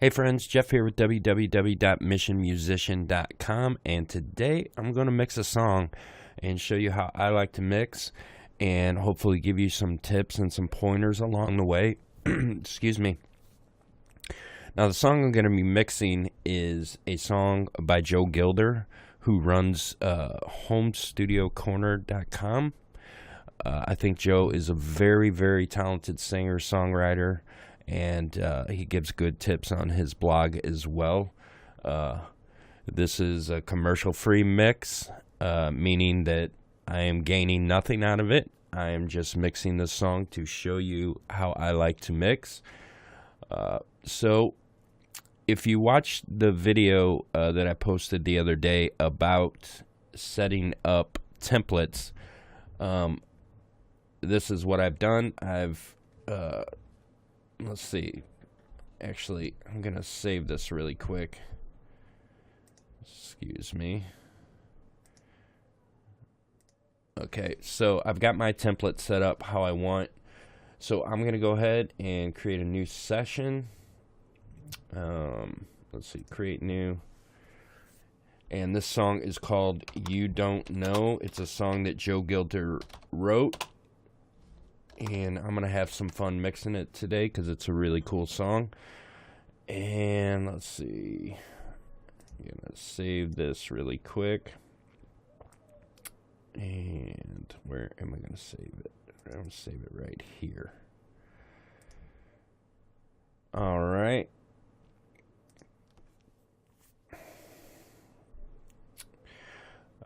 Hey friends, Jeff here with www.missionmusician.com, and today I'm going to mix a song and show you how I like to mix and hopefully give you some tips and some pointers along the way. Excuse me. Now the song I'm going to be mixing is a song by Joe Gilder, who runs homestudiocorner.com. I think Joe is a very, very talented singer-songwriter, and he gives good tips on his blog as well. This is a commercial-free mix, meaning that I am gaining nothing out of it. I am just mixing this song to show you how I like to mix. So if you watched the video that I posted the other day about setting up templates, this is what I've done. I've, let's see, actually, I'm going to save this really quick. Excuse me. Okay, so I've got my template set up how I want. So I'm going to go ahead and create a new session. Let's see, create new. And this song is called You Don't Know. It's a song that Joe Gilder wrote. And I'm going to have some fun mixing it today because it's a really cool song. And let's see. I'm going to save this really quick. And where am I going to save it? I'm going to save it right here. All right.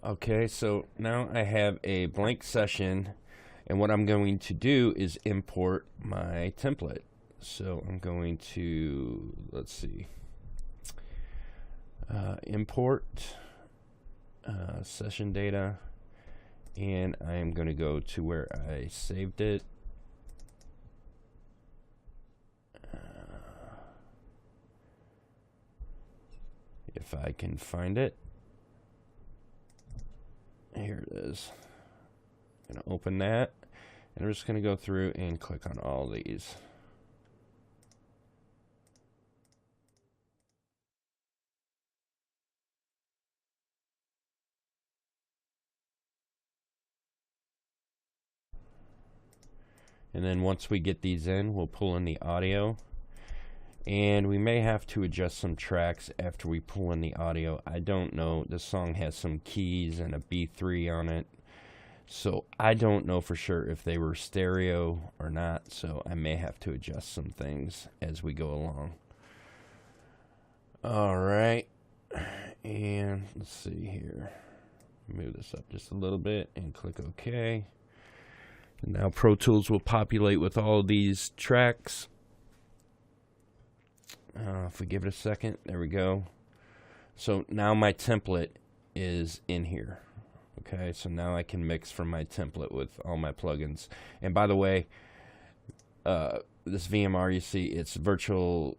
Okay, so now I have a blank session. And what I'm going to do is import my template. So I'm going to, let's see, import session data. And I'm going to go to where I saved it. If I can find it. Here it is. I'm going to open that, and I'm just going to go through and click on all these. And then once we get these in, we'll pull in the audio. And we may have to adjust some tracks after we pull in the audio. I don't know. This song has some keys and a B3 on it. So I don't know for sure if they were stereo or not, so I may have to adjust some things as we go along. All right, and let's see here. Move this up just a little bit and click OK. And now Pro Tools will populate with all of these tracks. If we give it a second, there we go. So now my template is in here. Okay, so now I can mix from my template with all my plugins. And by the way, this VMR you see, it's virtual,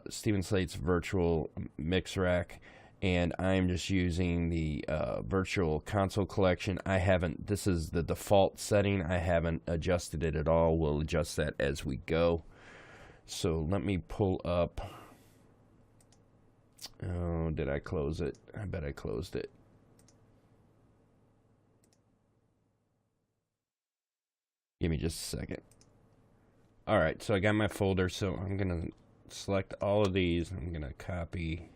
Steven Slate's virtual mix rack, and I'm just using the virtual console collection. This is the default setting. I haven't adjusted it at all. We'll adjust that as we go. So let me pull up. Oh, did I close it? I bet I closed it. Give me just a second. All right, so I got my folder, so I'm going to select all of these. I'm going to copy.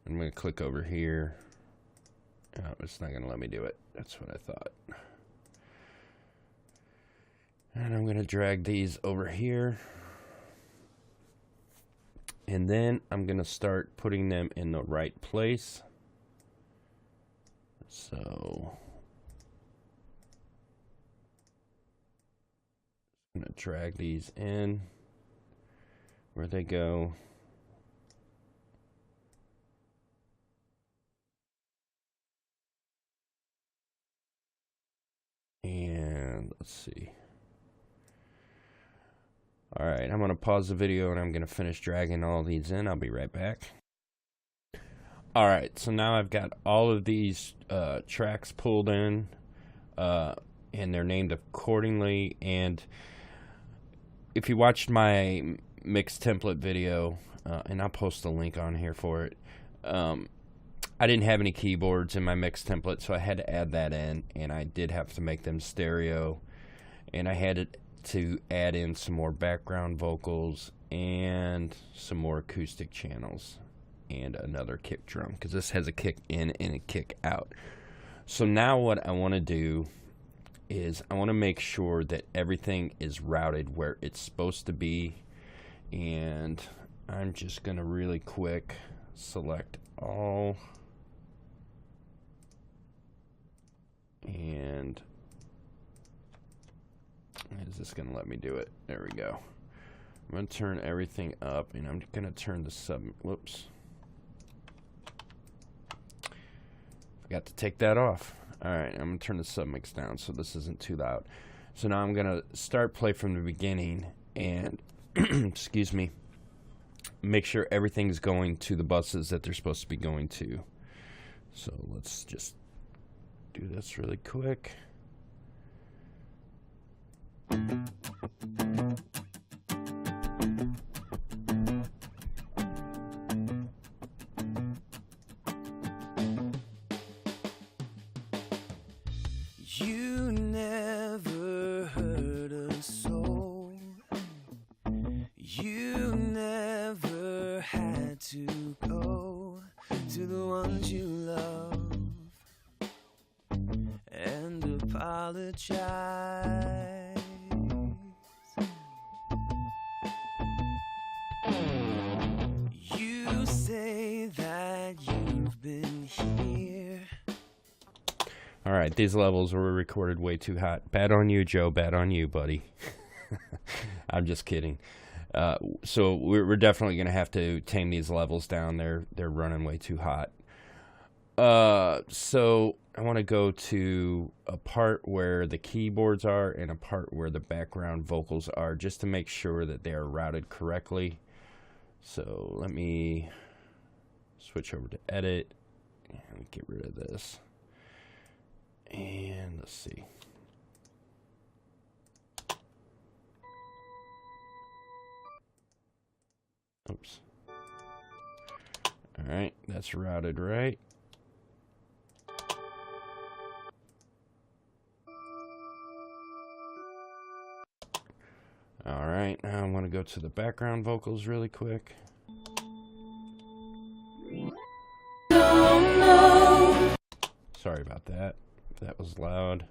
I'm going to click over here. Oh, it's not going to let me do it. That's what I thought. And I'm going to drag these over here. And then I'm going to start putting them in the right place. So I'm going to drag these in where they go. And let's see. All right, I'm going to pause the video and I'm going to finish dragging all these in. I'll be right back. All right, so now I've got all of these tracks pulled in, and they're named accordingly. And if you watched my mixed template video, and I'll post a link on here for it. I didn't have any keyboards in my mix template, so I had to add that in, and I did have to make them stereo, and I had to add in some more background vocals and some more acoustic channels and another kick drum, because this has a kick in and a kick out. So now what I want to do is I want to make sure that everything is routed where it's supposed to be, and I'm just going to really quick select all, and is this going to let me do it? There we go. I'm going to turn everything up, and I'm going to turn the whoops. Forgot to take that off. Alright, I'm going to turn the submix down so this isn't too loud. So now I'm going to start play from the beginning and, excuse me, make sure everything's going to the buses that they're supposed to be going to. So let's just do this really quick. You never hurt a soul. You never had to go to the ones you love and apologize. You say that you've been here. Alright, these levels were recorded way too hot. Bad on you, Joe. Bad on you, buddy. I'm just kidding. So we're definitely going to have to tame these levels down. They're running way too hot. So I want to go to a part where the keyboards are and a part where the background vocals are, just to make sure that they are routed correctly. So let me switch over to edit and get rid of this. And let's see. Oops. All right, that's routed right. All right, now I'm going to go to the background vocals really quick. Sorry about that. That was loud.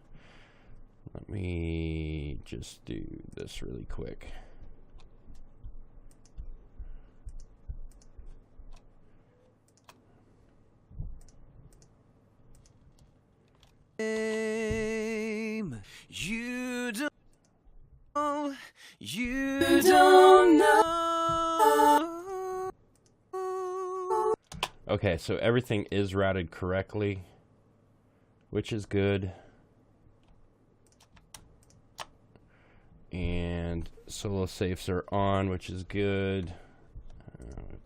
Let me just do this really quick. You don't know. Okay, so everything is routed correctly, which is good. And solo safes are on, which is good.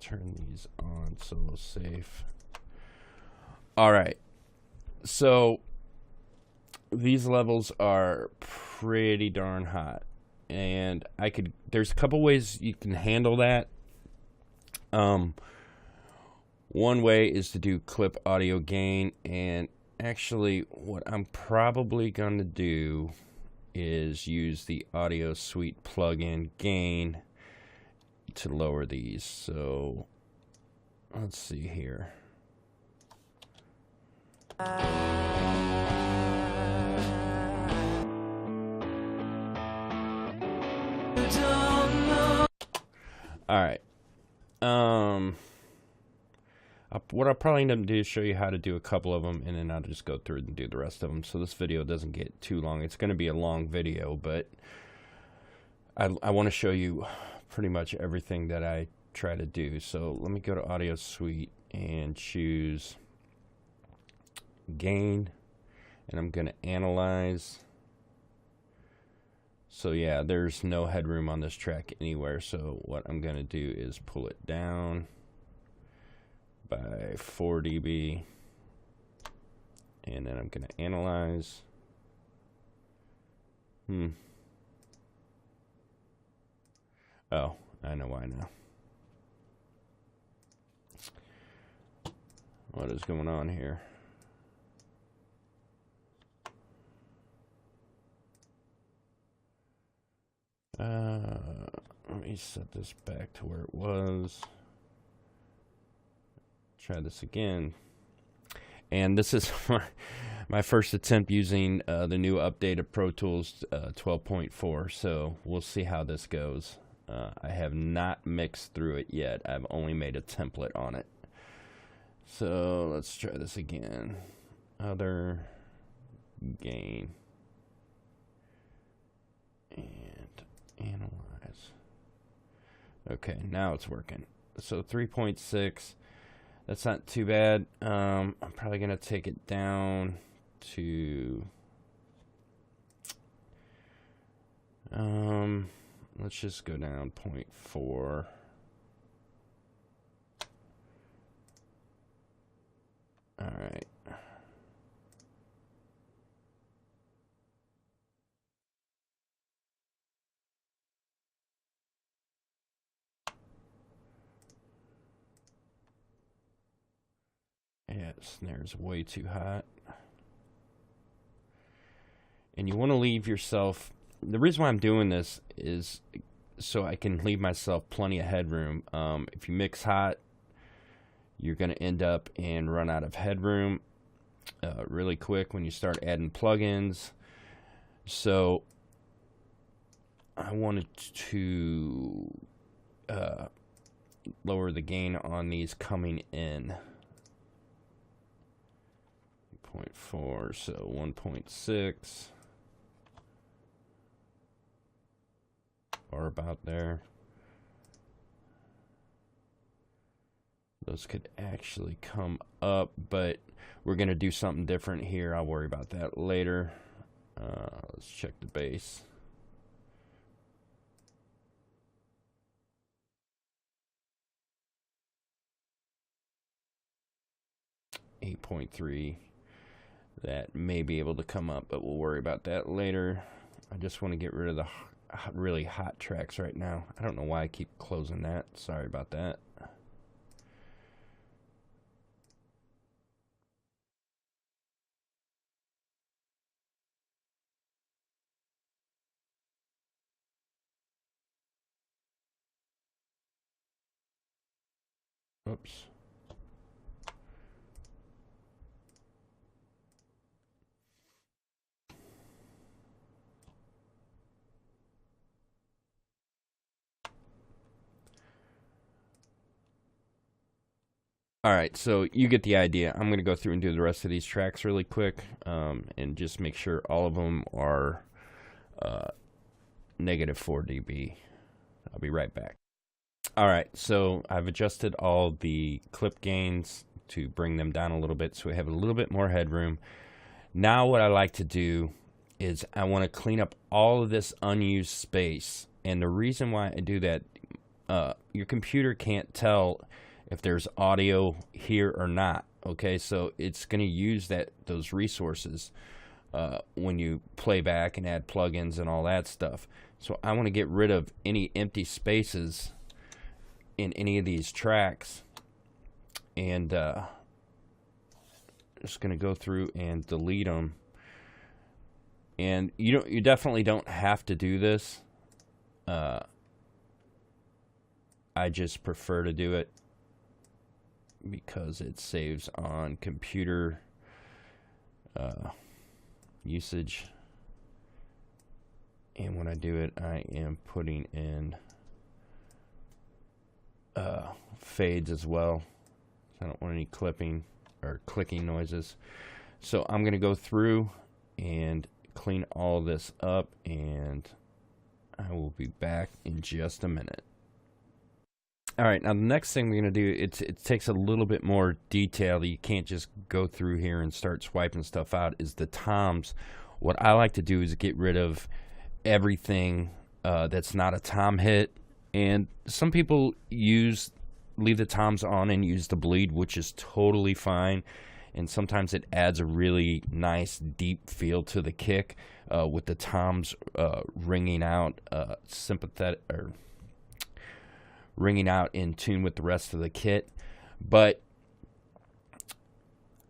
Turn these on, solo safe. All right, so these levels are pretty darn hot, and there's a couple ways you can handle that. One way is to do clip audio gain, and actually what I'm probably going to do is use the Audio Suite plugin gain to lower these. So let's see here. All right. What I'll probably end up doing is show you how to do a couple of them, and then I'll just go through and do the rest of them, so this video doesn't get too long. It's going to be a long video, but I want to show you pretty much everything that I try to do. So let me go to Audio Suite and choose Gain, and I'm going to analyze. So yeah, there's no headroom on this track anywhere, so what I'm going to do is pull it down by 4 dB, and then I'm going to analyze. Oh, I know why now. What is going on here? Let me set this back to where it was. Try this again. And this is my first attempt using the new updated Pro Tools 12.4. So we'll see how this goes. I have not mixed through it yet. I've only made a template on it. So let's try this again. Other gain. And analyze. Okay, now it's working. So 3.6. That's not too bad. I'm probably going to take it down to... let's just go down 0.4. All right. Yeah, snare's way too hot. And you want to leave yourself... The reason why I'm doing this is so I can leave myself plenty of headroom. If you mix hot, you're going to end up and run out of headroom really quick when you start adding plugins. So I wanted to lower the gain on these coming in. 0.4, so 1.6. Or about there. Those could actually come up, but we're going to do something different here. I'll worry about that later. Let's check the bass. .3. That may be able to come up, but we'll worry about that later. I just want to get rid of the really hot tracks right now. I don't know why I keep closing that. Sorry about that. Oops. All right, so you get the idea. I'm going to go through and do the rest of these tracks really quick and just make sure all of them are negative 4 dB. I'll be right back. All right, so I've adjusted all the clip gains to bring them down a little bit so we have a little bit more headroom. Now what I like to do is I want to clean up all of this unused space. And the reason why I do that, your computer can't tell if there's audio here or not. Okay, so it's going to use those resources when you play back and add plugins and all that stuff. So I want to get rid of any empty spaces in any of these tracks, and just going to go through and delete them. And you definitely don't have to do this. I just prefer to do it because it saves on computer usage. And when I do it, I am putting in fades as well. I don't want any clipping or clicking noises. So I'm going to go through and clean all this up, and I will be back in just a minute. All right, now the next thing we're going to do, it takes a little bit more detail. You can't just go through here and start swiping stuff out, is the toms. What I like to do is get rid of everything that's not a tom hit. And some people leave the toms on and use the bleed, which is totally fine. And sometimes it adds a really nice deep feel to the kick with the toms ringing out sympathetic, or ringing out in tune with the rest of the kit. But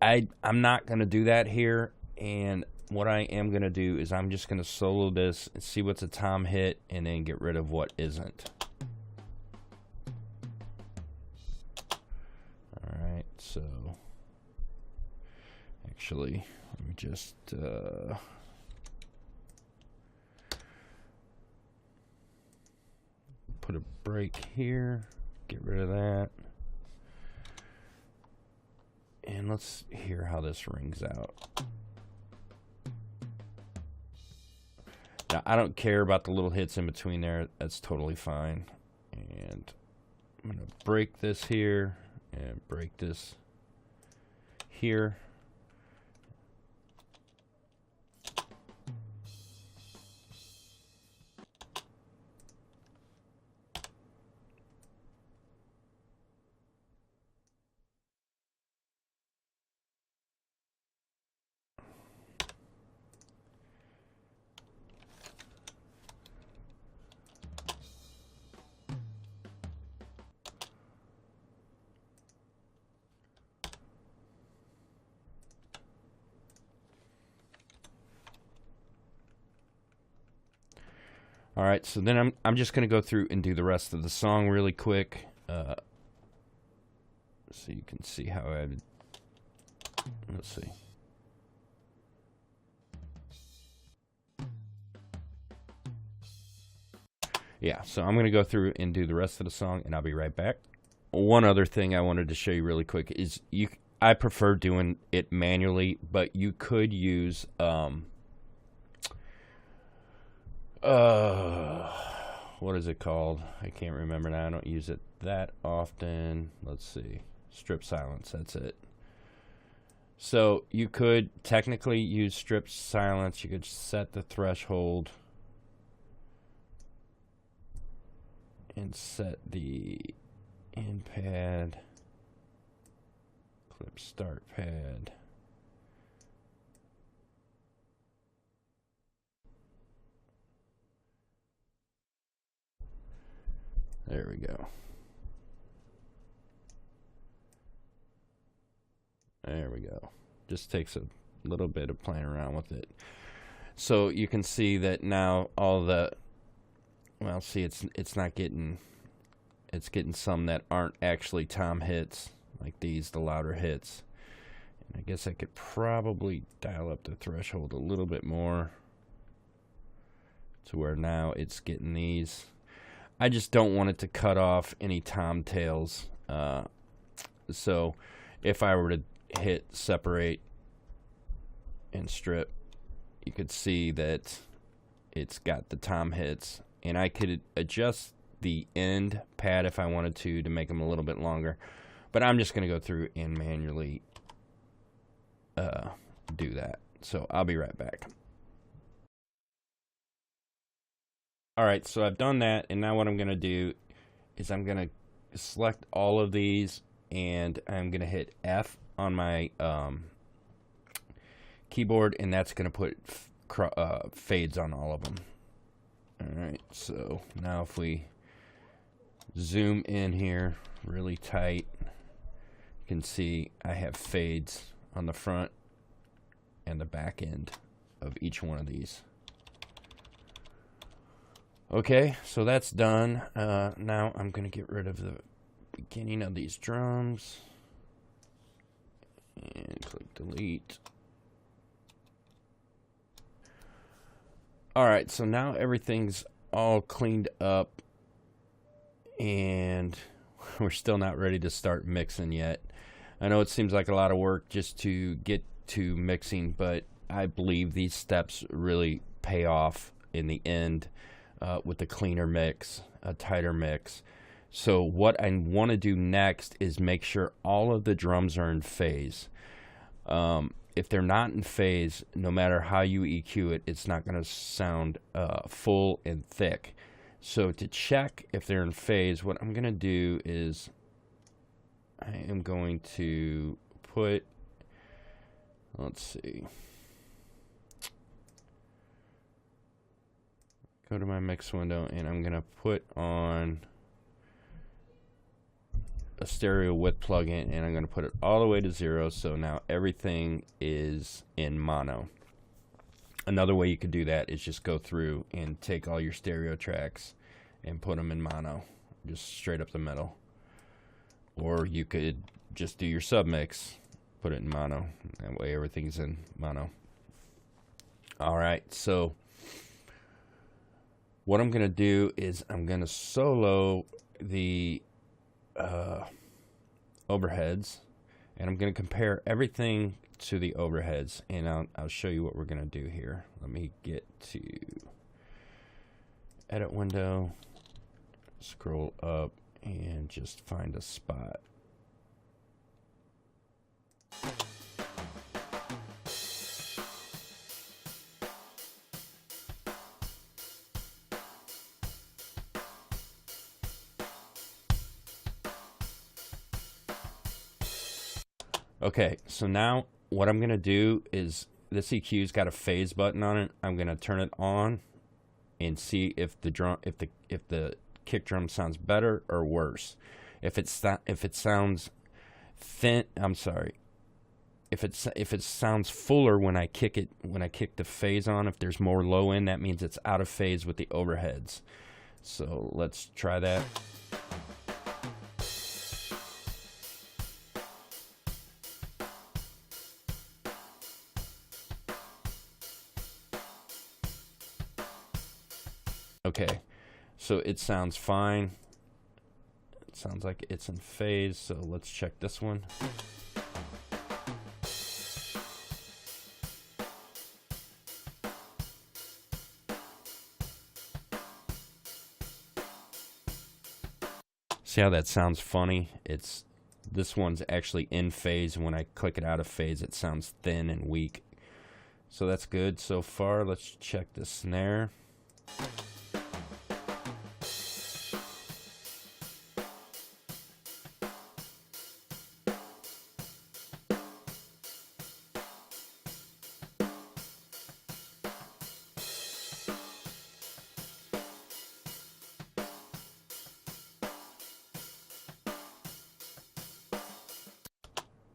I'm not going to do that here, and what I am going to do is I'm just going to solo this and see what's a tom hit and then get rid of what isn't. Alright, so actually, let me just put a break here, get rid of that. And let's hear how this rings out. Now, I don't care about the little hits in between there. That's totally fine. And I'm going to break this here and break this here. All right, so then I'm just going to go through and do the rest of the song really quick, so you can see how I would. Let's see. Yeah, so I'm going to go through and do the rest of the song, and I'll be right back. One other thing I wanted to show you really quick is I prefer doing it manually, but you could use what is it called? I can't remember now. I don't use it that often. Let's see. Strip silence, that's it. So you could technically use strip silence. You could set the threshold and set the end pad, clip start pad. There we go. There we go. Just takes a little bit of playing around with it. So you can see that now all the, well, see, it's not getting, it's getting some that aren't actually tom hits, like these, the louder hits. And I guess I could probably dial up the threshold a little bit more to where now it's getting these. I just don't want it to cut off any tom tails. So if I were to hit separate and strip, you could see that it's got the tom hits, and I could adjust the end pad if I wanted to make them a little bit longer, but I'm just going to go through and manually do that. So I'll be right back. Alright, so I've done that, and now what I'm going to do is I'm going to select all of these, and I'm going to hit F on my keyboard, and that's going to put fades on all of them. Alright, so now if we zoom in here really tight, you can see I have fades on the front and the back end of each one of these. Okay, so that's done. Now I'm going to get rid of the beginning of these drums and click delete. Alright, so now everything's all cleaned up, and we're still not ready to start mixing yet. I know it seems like a lot of work just to get to mixing, but I believe these steps really pay off in the end. With the cleaner mix, a tighter mix. So what I want to do next is make sure all of the drums are in phase. If they're not in phase, no matter how you EQ it, it's not going to sound full and thick. So to check if they're in phase, what I'm going to do is I am going to put, let's see, go to my mix window, and I'm going to put on a stereo width plugin, and I'm going to put it all the way to 0, so now everything is in mono. Another way you could do that is just go through and take all your stereo tracks and put them in mono, just straight up the middle. Or you could just do your submix, put it in mono. That way everything's in mono. Alright, so what I'm going to do is I'm going to solo the overheads, and I'm going to compare everything to the overheads, and I'll show you what we're going to do here. Let me get to edit window, scroll up, and just find a spot. Okay, so now what I'm gonna do is, this EQ's got a phase button on it. I'm gonna turn it on and see if the kick drum sounds better or worse. If it sounds thin, I'm sorry. If it sounds fuller when I kick the phase on, if there's more low end, that means it's out of phase with the overheads. So let's try that. Okay, so it sounds fine. It sounds like it's in phase, so let's check this one. See how that sounds funny? This one's actually in phase. When I click it out of phase, it sounds thin and weak. So that's good so far. Let's check the snare.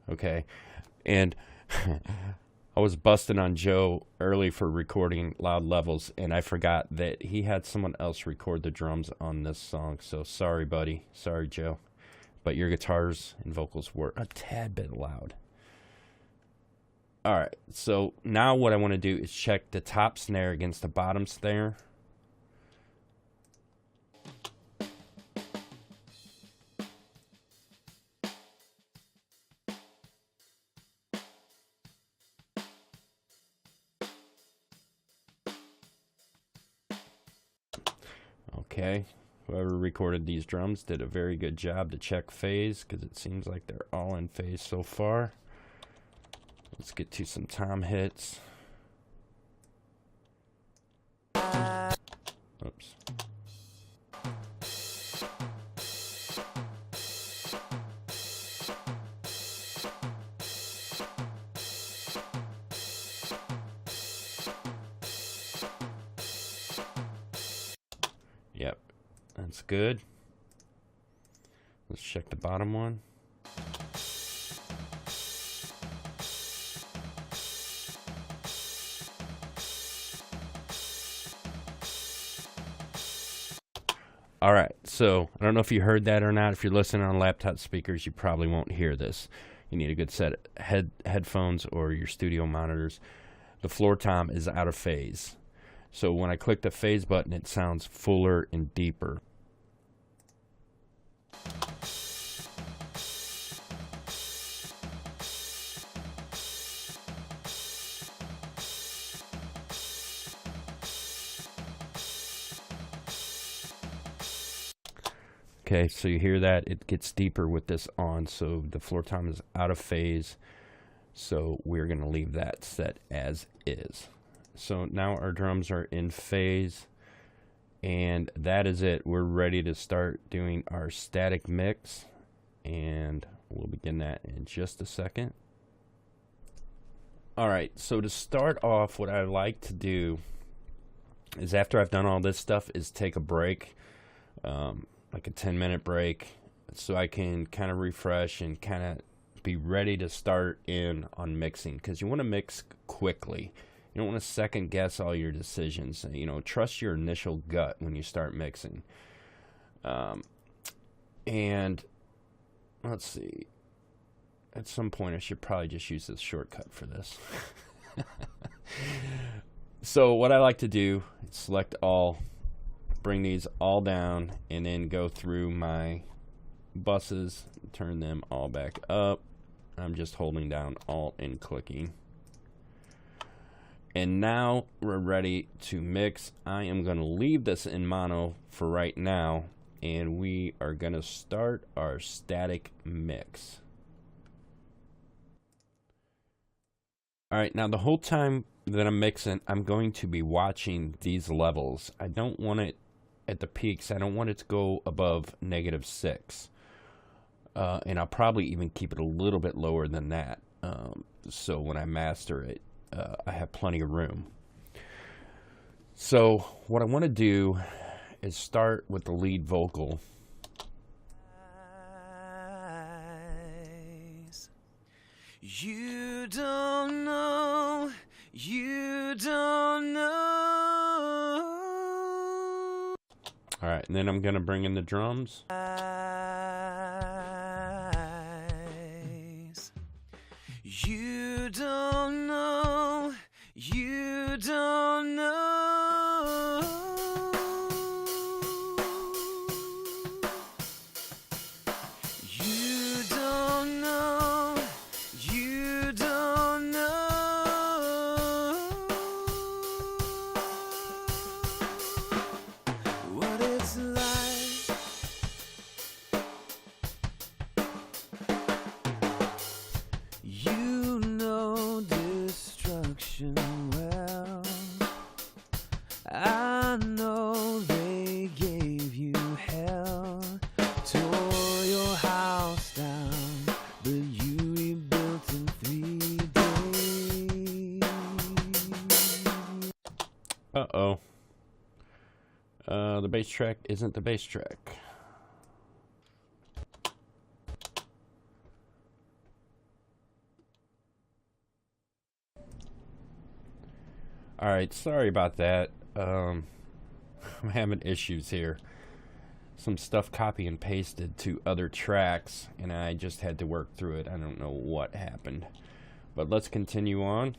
Okay, and I was busting on Joe early for recording loud levels, and I forgot that he had someone else record the drums on this song. So sorry, buddy. Sorry, Joe. But your guitars and vocals were a tad bit loud. Alright, so now what I want to do is check the top snare against the bottom snare. Okay, whoever recorded these drums did a very good job to check phase, because it seems like they're all in phase so far. Let's get to some tom hits. Oops. Yep, that's good. Let's check the bottom one. Alright, so I don't know if you heard that or not. If you're listening on laptop speakers, you probably won't hear this. You need a good set of headphones or your studio monitors. The floor tom is out of phase. So when I click the phase button, it sounds fuller and deeper. Okay, so you hear that? It gets deeper with this on, so the floor tom is out of phase. So we're going to leave that set as is. So now our drums are in phase, and that is it. We're ready to start doing our static mix, and we'll begin that in just a second. Alright, so to start off, what I like to do is, after I've done all this stuff, is take a break, like a 10-minute break, so I can kind of refresh and kind of be ready to start in on mixing, because you want to mix quickly. You don't want to second guess all your decisions. You know, trust your initial gut when you start mixing. And let's see. At some point, I should probably just use this shortcut for this. So what I like to do is select all, bring these all down, and then go through my buses, turn them all back up. I'm just holding down Alt and clicking. And now we're ready to mix. I am going to leave this in mono for right now, and we are going to start our static mix. Alright, now the whole time that I'm mixing, I'm going to be watching these levels. I don't want it at the peaks. I don't want it to go above -6. And I'll probably even keep it a little bit lower than that. So when I master it, I have plenty of room. So what I want to do is start with the lead vocal. You don't know, you don't know. All right, and then I'm going to bring in the drums. You don't know, you don't know. You don't know, you don't know what it's like. You know destruction well. I know they gave you hell, tore your house down, but you rebuilt in 3 days. Uh-oh. The bass track isn't the bass track. Alright, sorry about that. I'm having issues here. Some stuff copy and pasted to other tracks, and I just had to work through it. I don't know what happened. But let's continue on.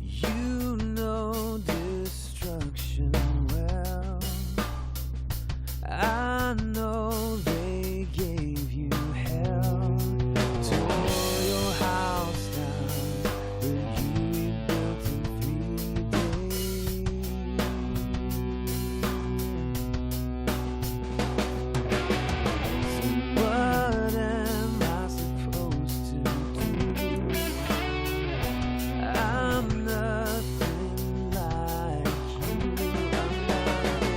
You know destruction well. I know they gave you hell, tore your house down, but you rebuilt in 3 days. So what am I supposed to do? I'm nothing like you. I'm not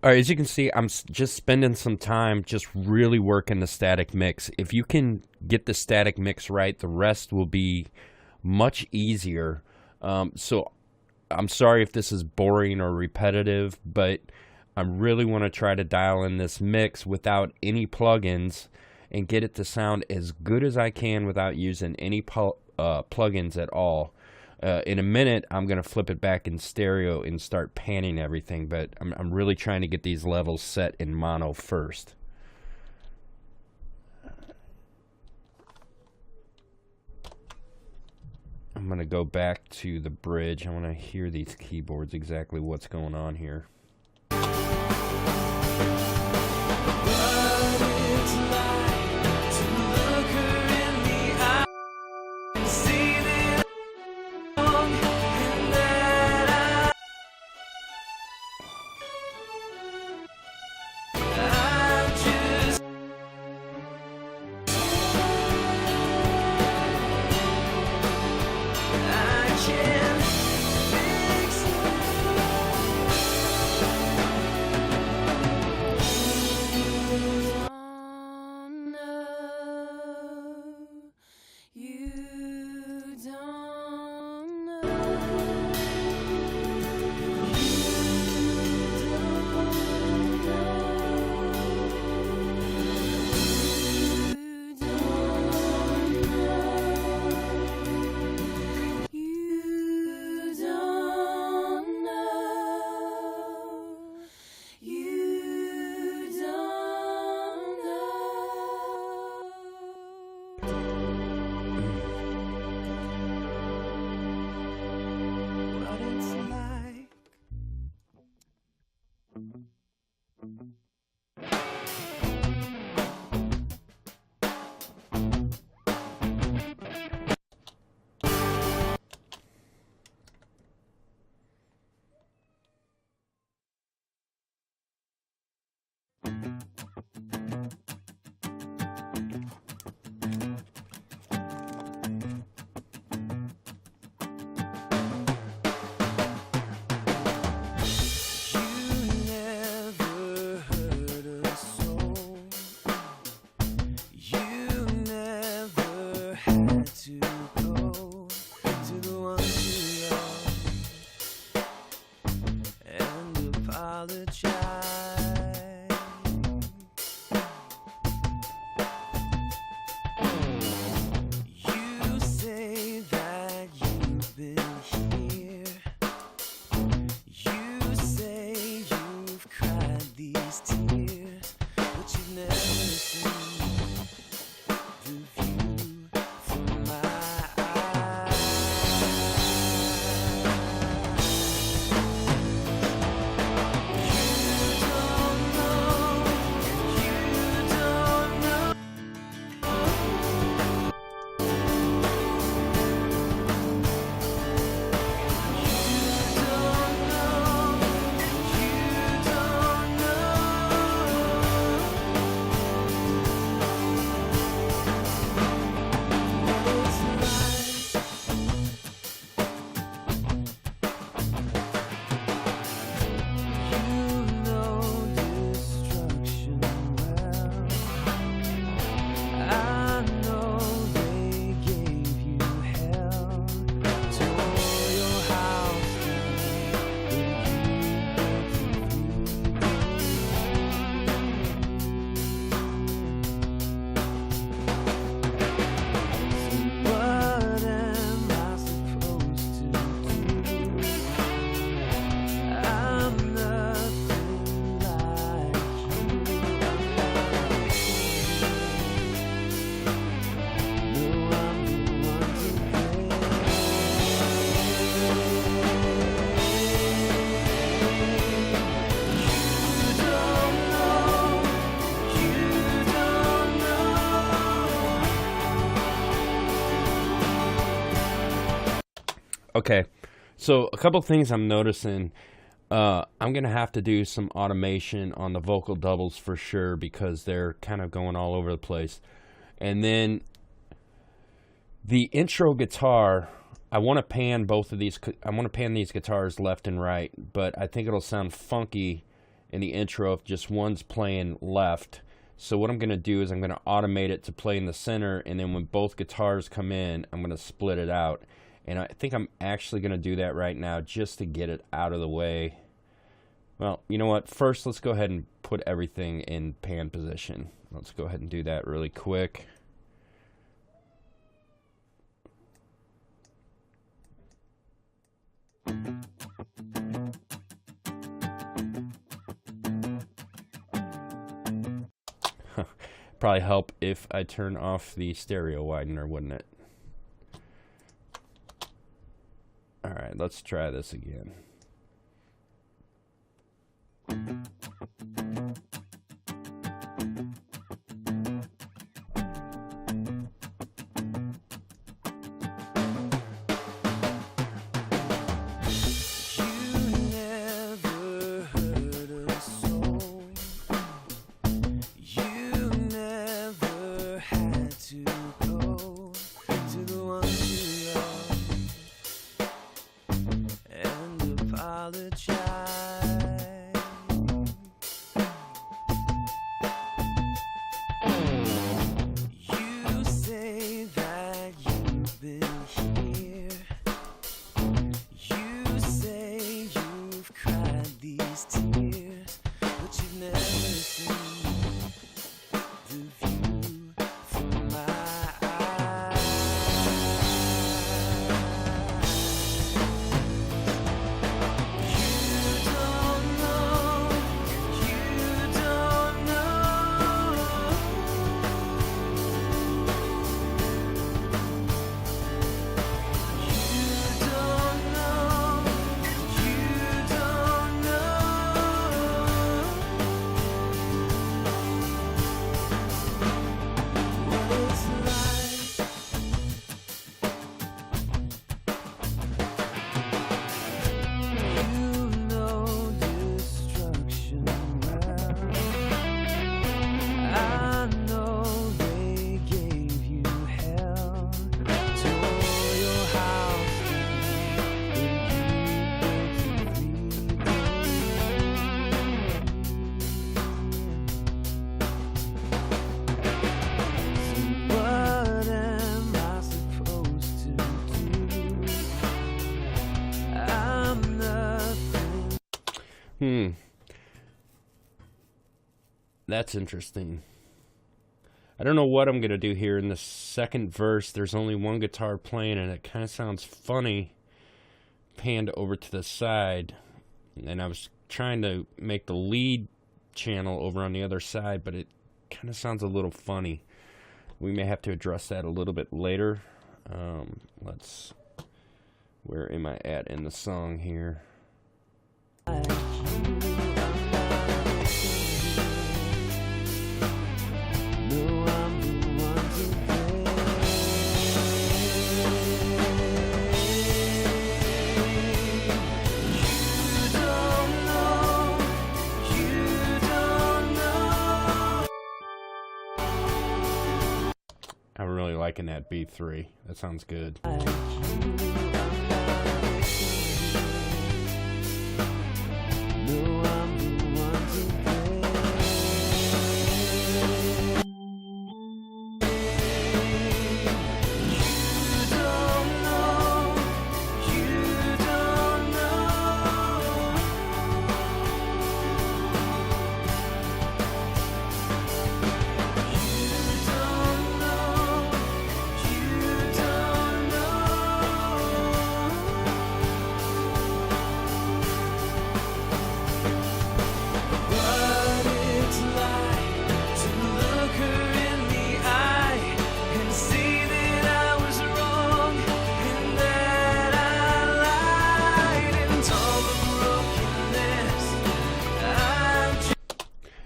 All right, as you can see, I'm just spending some time just really working the static mix. If you can get the static mix right, the rest will be much easier. So I'm sorry if this is boring or repetitive, but I really want to try to dial in this mix without any plugins and get it to sound as good as I can without using any plugins at all. In a minute, I'm going to flip it back in stereo and start panning everything, but I'm really trying to get these levels set in mono first. I'm going to go back to the bridge. I want to hear these keyboards, exactly what's going on here. Okay, so a couple things I'm noticing. I'm going to have to do some automation on the vocal doubles for sure because they're kind of going all over the place. And then the intro guitar, I want to pan both of these. I want to pan these guitars left and right, but I think it'll sound funky in the intro if just one's playing left. So what I'm going to do is I'm going to automate it to play in the center, and then when both guitars come in, I'm going to split it out. And I think I'm actually going to do that right now just to get it out of the way. Well, you know what? First, let's go ahead and put everything in pan position. Let's go ahead and do that really quick. Probably help if I turn off the stereo widener, wouldn't it? Alright, let's try this again. That's interesting. I don't know what I'm going to do here in the second verse. There's only one guitar playing, and it kind of sounds funny panned over to the side. And I was trying to make the lead channel over on the other side, but it kind of sounds a little funny. We may have to address that a little bit later. Where am I at in the song here? I'm really liking that B3. That sounds good.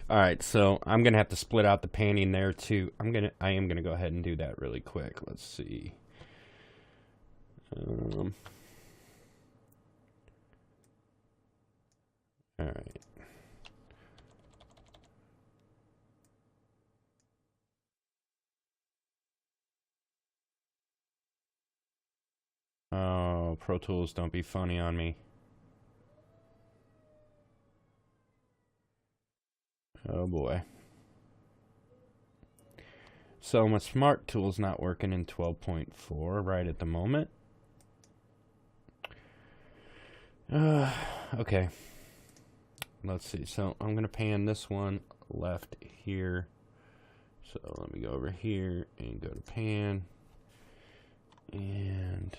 Alright, so I'm gonna have to split out the panning there too. I am gonna go ahead and do that really quick. Let's see. Alright. Oh, Pro Tools, don't be funny on me. Oh boy. So my Smart Tool's not working in 12.4 right at the moment. Okay. Let's see. So I'm going to pan this one left here. So let me go over here and go to pan. And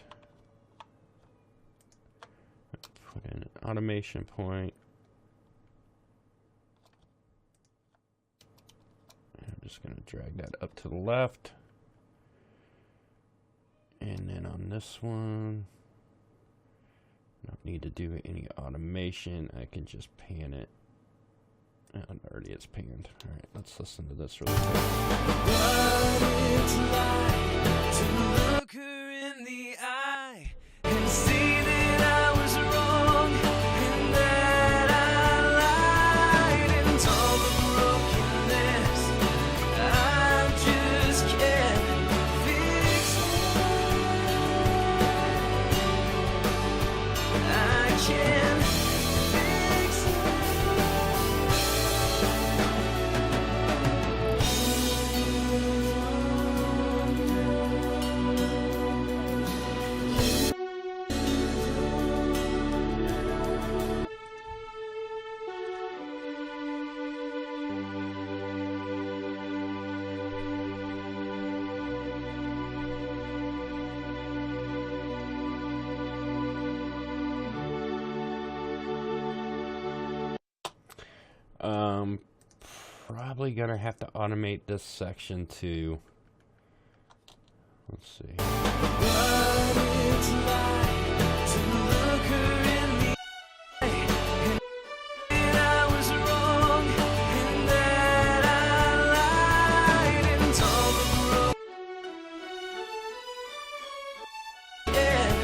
put in an automation point. I'm just going to drag that up to the left. And then on this one, don't need to do any automation. I can just pan it. Oh, it already is panned. All right, let's listen to this really quick. What it's like to look her in the eye and see that I was wrong and that I lied, and all the brokenness I just can't fix it. I can't fix Probably gonna have to automate this section too. Let's see. what it's like to look her in the eye and I was wrong and that I lied, and all the broken fix I can't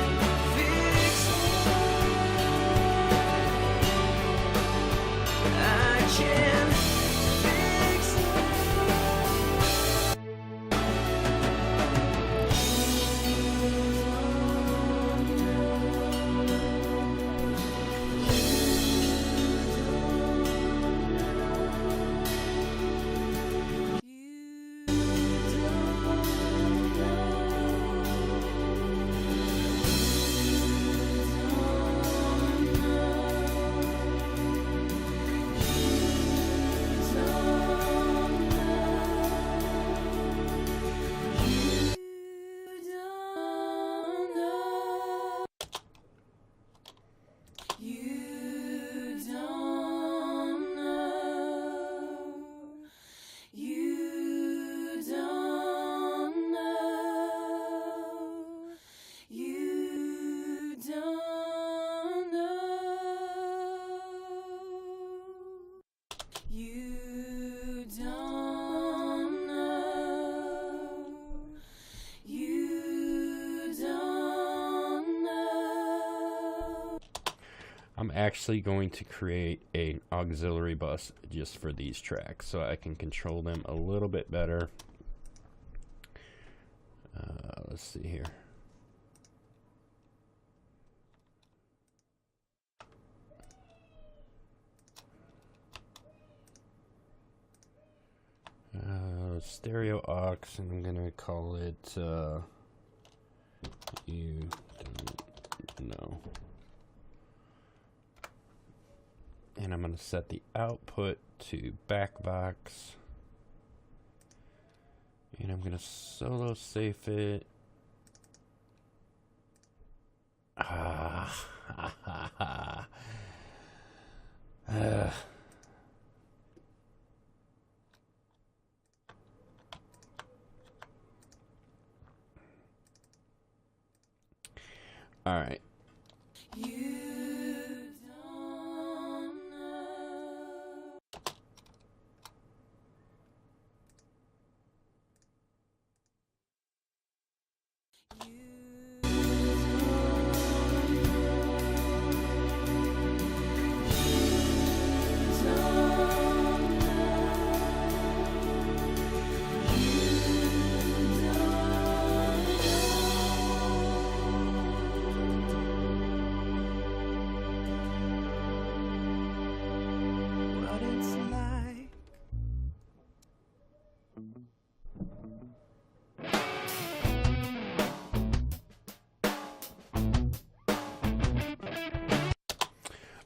fix I'm actually going to create an auxiliary bus just for these tracks so I can control them a little bit better. Let's see here. Stereo aux, and I'm gonna call it you don't know. And I'm going to set the output to backbox. And I'm going to solo safe it. All right.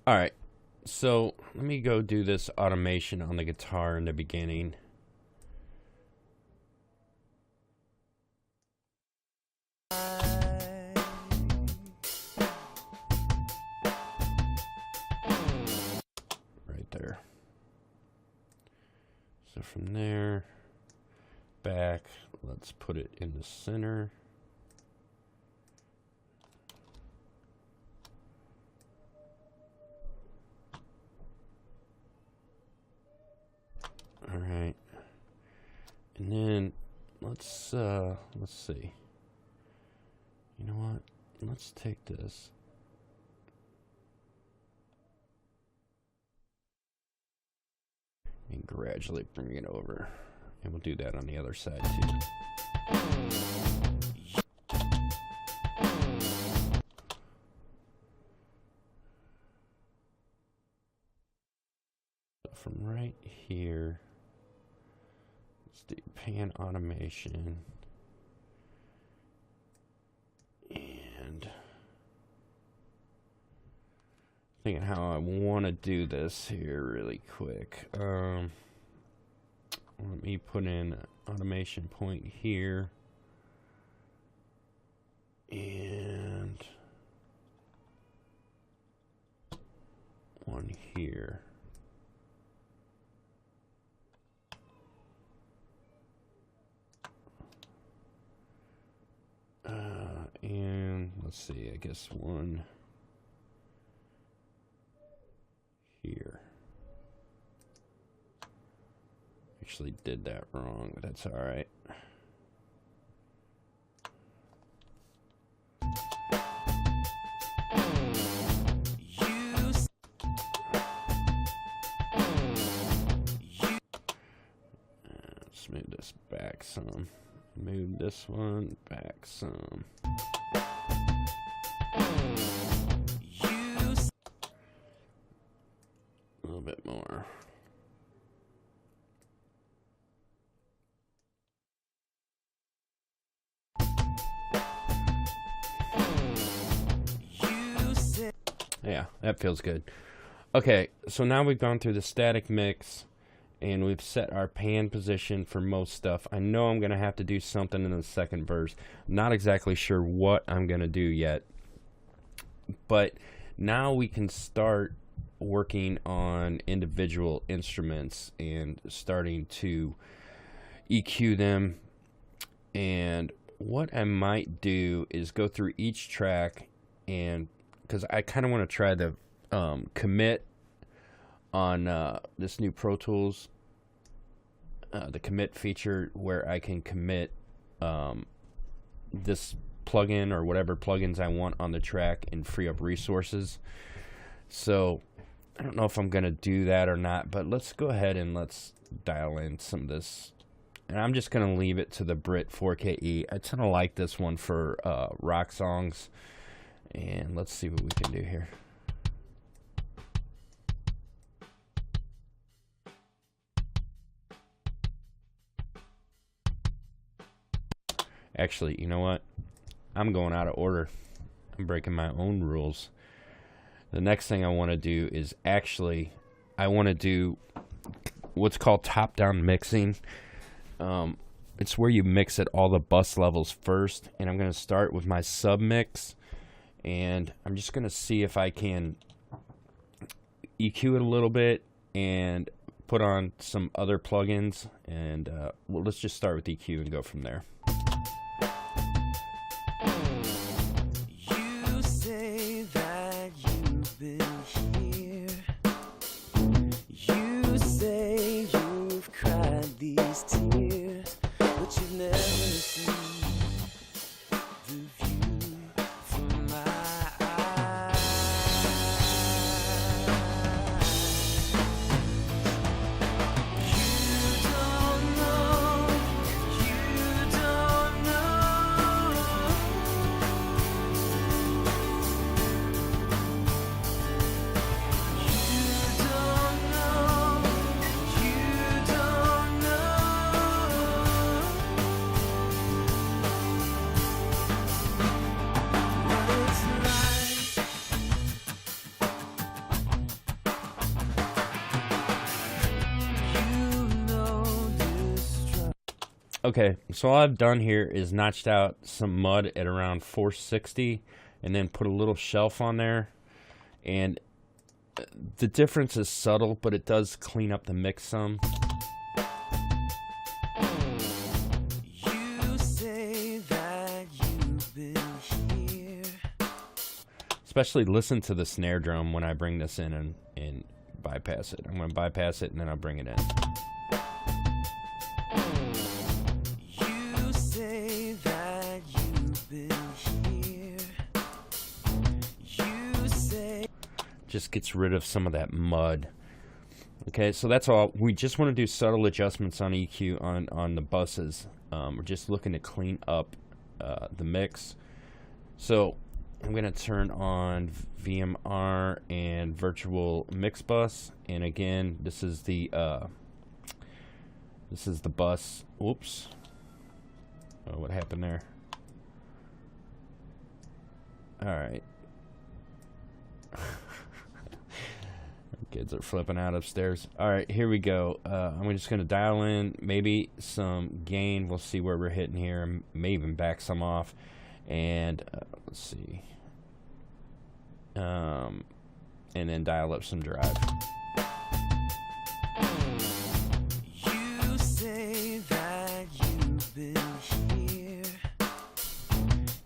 All right, so let me go do this automation on the guitar in the beginning. Right there. So from there, back, let's put it in the center. All right, and then let's see. You know what? Let's take this. And gradually bring it over. And we'll do that on the other side too. So from right here, let's do pan automation. And thinking how I want to do this here really quick. Let me put in an automation point here. And one here. And let's see, I guess one here. Actually did that wrong, but that's all right. Let's move this back some. Move this one back some. A little bit more. Yeah, that feels good. Okay, so now we've gone through the static mix and we've set our pan position for most stuff. I know I'm going to have to do something in the second verse. I'm not exactly sure what I'm going to do yet. But now we can start working on individual instruments and starting to EQ them. And what I might do is go through each track, and because I kind of want to try to commit on this new Pro Tools, the commit feature, where I can commit this plugin or whatever plugins I want on the track and free up resources. So I don't know if I'm gonna do that or not, but let's go ahead and let's dial in some of this. And I'm just gonna leave it to the Brit 4KE. I tend to like this one for rock songs. And let's see what we can do here. Actually, you know what? I'm going out of order. I'm breaking my own rules. The next thing I want to do is actually, I want to do what's called top-down mixing. It's where you mix at all the bus levels first. And I'm going to start with my sub-mix. And I'm just going to see if I can EQ it a little bit and put on some other plugins. And well, let's just start with EQ and go from there. You say that you've been here. You say you've cried these tears, but you've never seen the view from my eyes. You don't know, you don't Okay, so all I've done here is notched out some mud at around 460 and then put a little shelf on there. And the difference is subtle, but it does clean up the mix some. You say that you've been here. Especially listen to the snare drum when I bring this in and bypass it. I'm going to bypass it and then I'll bring it in. You say that you've been here. You say Just gets rid of some of that mud. Okay, so that's all. We just want to do subtle adjustments on EQ on the buses. We're just looking to clean up the mix. So I'm going to turn on VMR and virtual mix bus. And again, this is the bus. Whoops. Oh, what happened there? All right. Kids are flipping out upstairs. All right, here we go. I'm just going to dial in maybe some gain. We'll see where we're hitting here. May even back some off. And let's see. And then dial up some drive. you say that you've been here.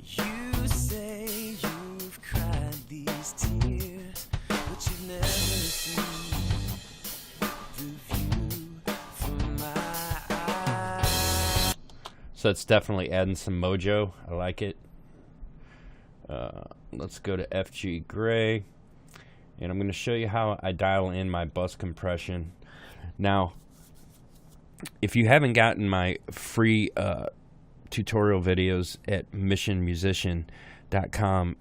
You say you've cried these tears, but you've never seen the view from my eyes. So it's definitely adding some mojo. I like it. Let's go to FG Gray. And I'm going to show you how I dial in my bus compression. Now, if you haven't gotten my free tutorial videos at missionmusician.com,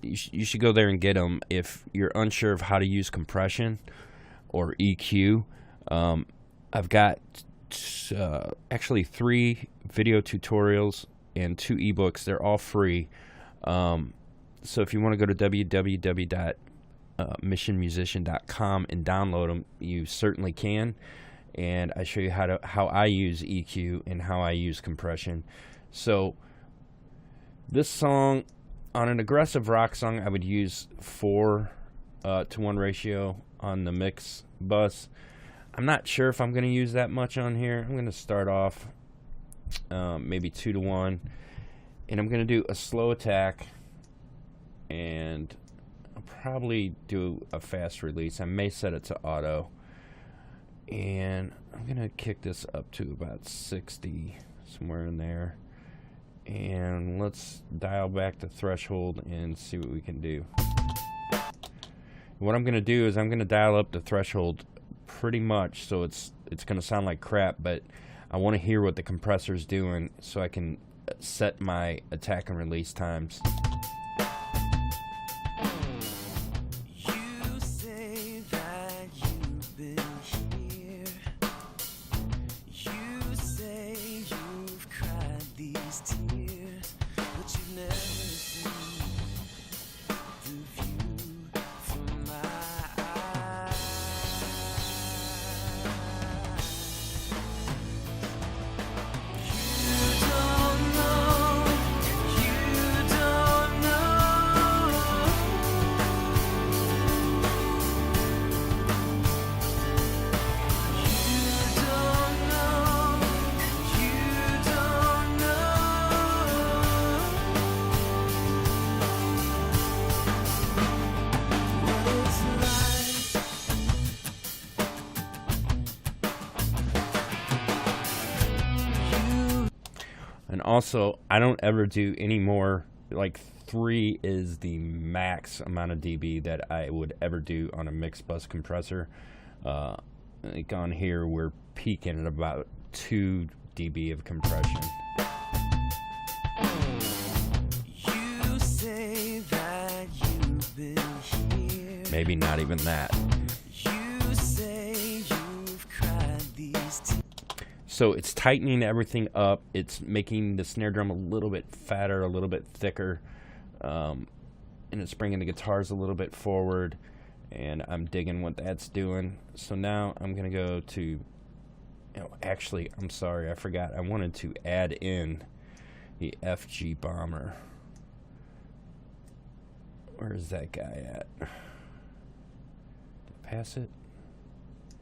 you should go there and get them. If you're unsure of how to use compression or EQ, I've got actually 3 video tutorials and 2 ebooks. They're all free. So if you want to go to www.missionmusician.com and download them, you certainly can. And I show you how I use EQ and how I use compression. So this song, on an aggressive rock song, I would use 4:1 ratio on the mix bus. I'm not sure if I'm going to use that much on here. I'm going to start off maybe 2:1, and I'm going to do a slow attack, and I'll probably do a fast release. I may set it to auto, and I'm going to kick this up to about 60, somewhere in there. And let's dial back the threshold and see what we can do. What I'm going to do is I'm going to dial up the threshold pretty much so it's going to sound like crap, but I want to hear what the compressor's doing so I can set my attack and release times. You say that you've been here. You say you've cried these tears, but you've never seen the view from my eyes. You don't know, you don't know. And also, I don't ever do any more, like 3 is the max amount of dB that I would ever do on a mixed bus compressor. Like on here, we're peaking at about 2 dB of compression. You say that you've been here. Maybe not even that. You say you've cried these tears. So it's tightening everything up. It's making the snare drum a little bit fatter, a little bit thicker. And it's bringing the guitars a little bit forward. And I'm digging what that's doing. So now I'm going to go to Oh, actually, I'm sorry, I forgot. I wanted to add in the FG Bomber. Where is that guy at? Did I pass it?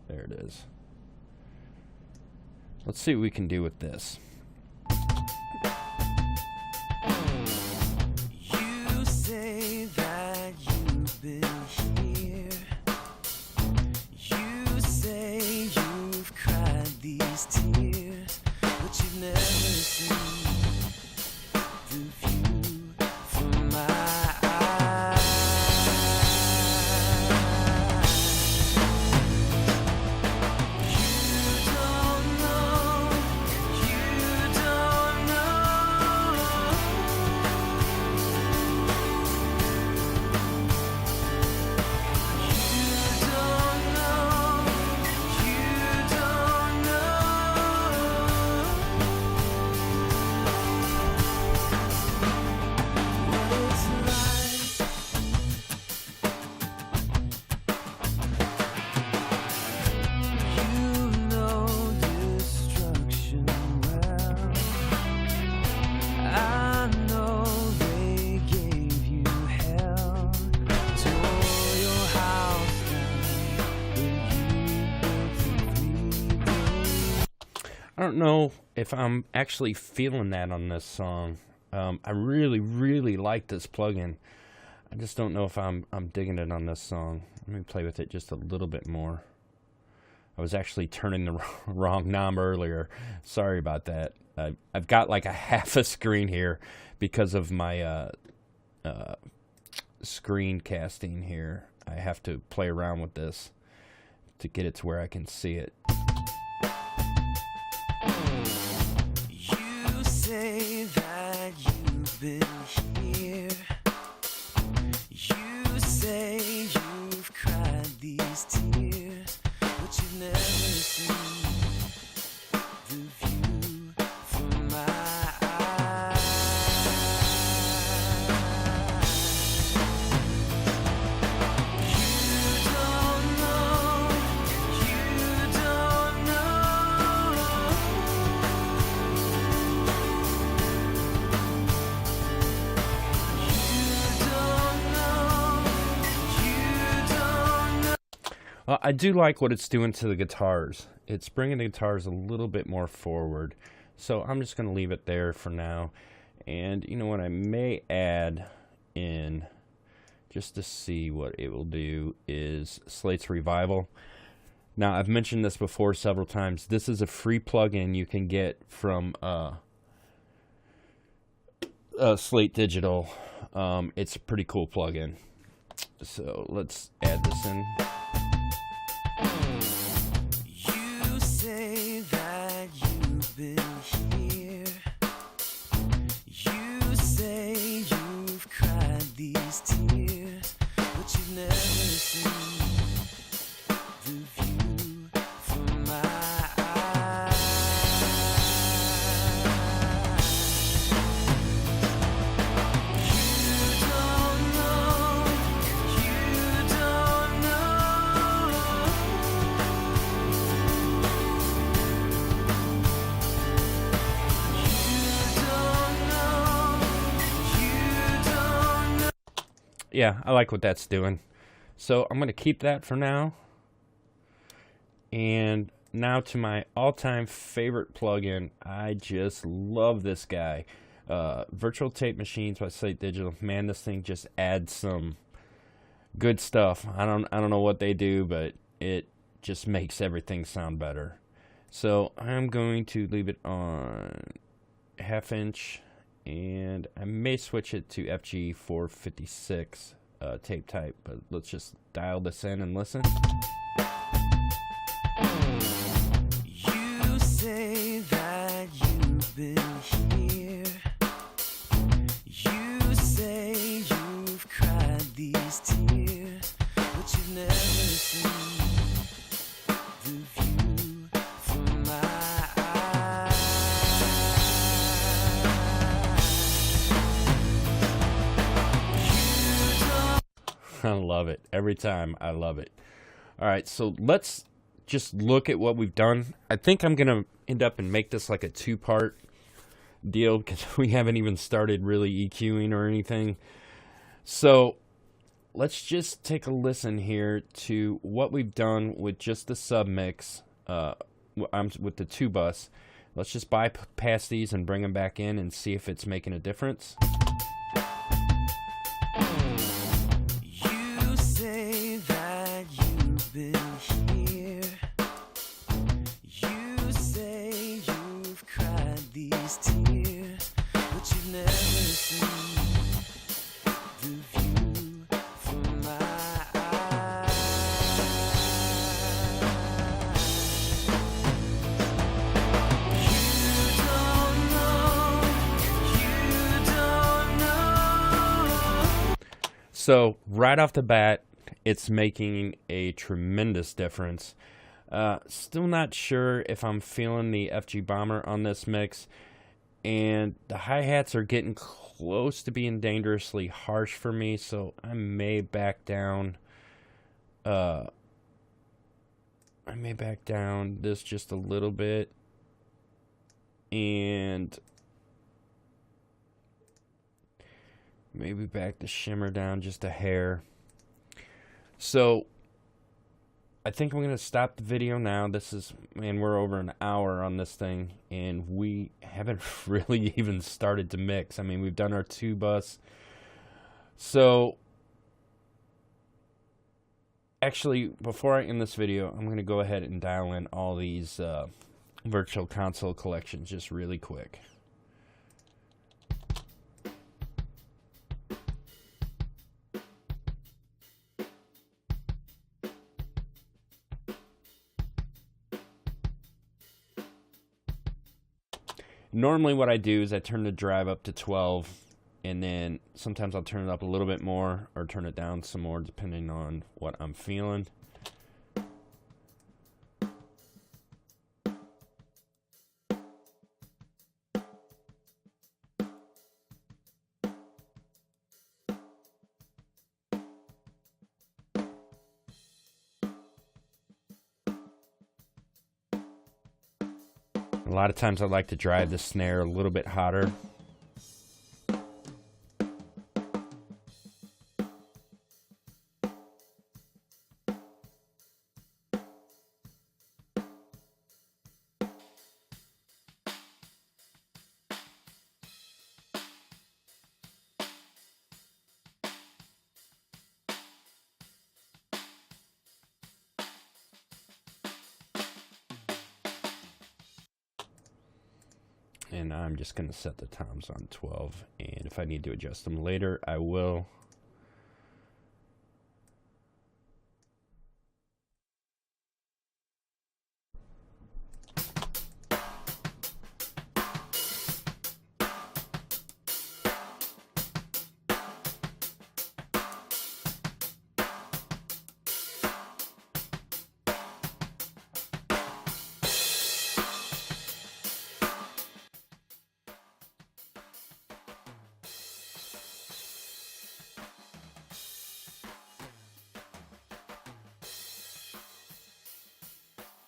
There it is. Let's see what we can do with this. You say that you've been here. You say you've cried these tears, but you've never seen the view from my eyes. You don't know, you don't know. You don't know, you don't know what it's like. You know destruction well. I know they gave you hell, tore your house down, but you built it 3 days. I don't know if I'm actually feeling that on this song. I really like this plugin. I just don't know if I'm digging it on this song. Let me play with it just a little bit more. I was actually turning the wrong knob earlier. Sorry about that. I've got like a half a screen here because of my screen casting here. I have to play around with this to get it to where I can see it. You say that you've been here. You say you've cried these tears, but you've never seen the view from my eyes. You don't know, you don't know. I do like what it's doing to the guitars. It's bringing the guitars a little bit more forward. So I'm just going to leave it there for now. And you know what I may add in, just to see what it will do, is Slate's Revival. Now, I've mentioned this before several times. This is a free plugin you can get from Slate Digital. It's a pretty cool plugin. So let's add this in. You say that you've been here. You say you've cried these tears, but you've never seen the view from my eyes. You don't know, you don't know. Yeah, I like what that's doing. So I'm going to keep that for now. And now to my all-time favorite plugin. I just love this guy. Virtual Tape Machines by Slate Digital. Man, this thing just adds some good stuff. I don't know what they do, but it just makes everything sound better. So I'm going to leave it on 1/2 inch, and I may switch it to FG 456 tape type, but let's just dial this in and listen. You say that you've been here. You say you've cried these tears, but you've never seen the view from my eyes. You don't I love it. Every time I love it. All right, so let's just look at what we've done. I think I'm gonna end up and make this like a 2-part deal because we haven't even started really EQing or anything. So let's just take a listen here to what we've done with just the sub mix. With the 2-bus. Let's just bypass these and bring them back in and see if it's making a difference. You say that you've been here. You say you've cried these tears, but you've never seen the view from my eyes. You don't know. So right off the bat, it's making a tremendous difference. Still not sure if I'm feeling the FG Bomber on this mix, and the hi-hats are getting close to being dangerously harsh for me, so I may back down. I may back down this just a little bit, and maybe back the shimmer down just a hair. So I think I'm going to stop the video now. This is, man, we're over an hour on this thing, and we haven't really even started to mix. I mean, we've done our 2-bus. So actually, before I end this video, I'm going to go ahead and dial in all these Virtual Console collections just really quick. Normally what I do is I turn the drive up to 12, and then sometimes I'll turn it up a little bit more or turn it down some more depending on what I'm feeling. A lot of times I like to drive the snare a little bit hotter. And I'm just going to set the toms on 12, and if I need to adjust them later, I will.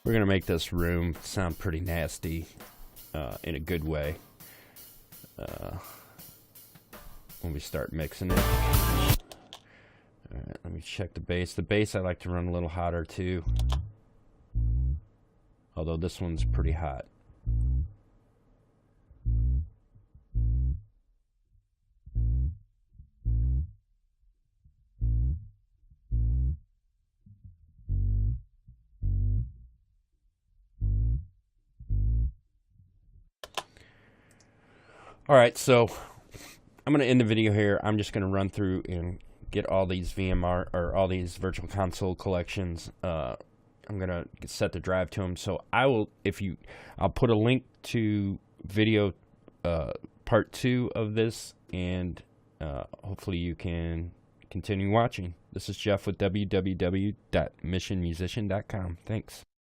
We're going to make this room sound pretty nasty in a good way when we start mixing it. Alright, let me check the bass. The bass I like to run a little hotter too, although this one's pretty hot. Alright, so I'm going to end the video here. I'm just going to run through and get all these VMR or all these Virtual Console collections. I'm going to set the drive to them. So I will, I'll put a link to video part 2 of this, and hopefully you can continue watching. This is Jeff with www.missionmusician.com. Thanks.